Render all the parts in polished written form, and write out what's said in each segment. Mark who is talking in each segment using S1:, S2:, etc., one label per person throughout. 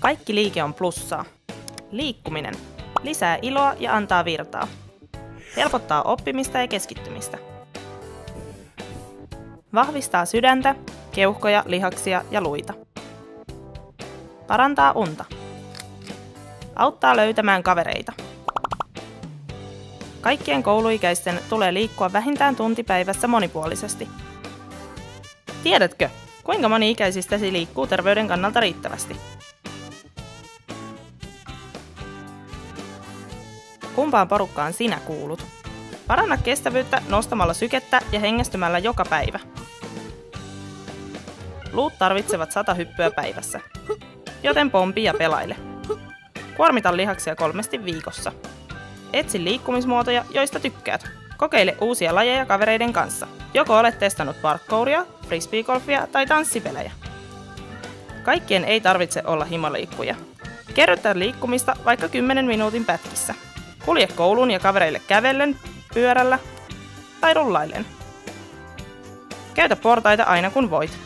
S1: Kaikki liike on plussaa. Liikkuminen lisää iloa ja antaa virtaa. Helpottaa oppimista ja keskittymistä. Vahvistaa sydäntä, keuhkoja, lihaksia ja luita. Parantaa unta. Auttaa löytämään kavereita. Kaikkien kouluikäisten tulee liikkua vähintään tunti päivässä monipuolisesti. Tiedätkö, kuinka moni ikäisistäsi liikkuu terveyden kannalta riittävästi? Kumpaan porukkaan sinä kuulut? Paranna kestävyyttä nostamalla sykettä ja hengästymällä joka päivä. Luut tarvitsevat 100 hyppyä päivässä, joten pompi ja pelaile. Kuormita lihaksia 3 viikossa. Etsi liikkumismuotoja, joista tykkäät. Kokeile uusia lajeja kavereiden kanssa. Joko olet testannut parkouria, frisbeegolfia tai tanssipelejä. Kaikkien ei tarvitse olla himoliikkuja. Kerrytä liikkumista vaikka 10 minuutin pätkissä. Kulje kouluun ja kavereille kävellen, pyörällä tai rullaillen. Käytä portaita aina kun voit.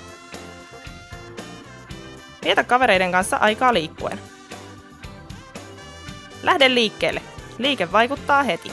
S1: Vietä kavereiden kanssa aikaa liikkuen. Lähde liikkeelle. Liike vaikuttaa heti.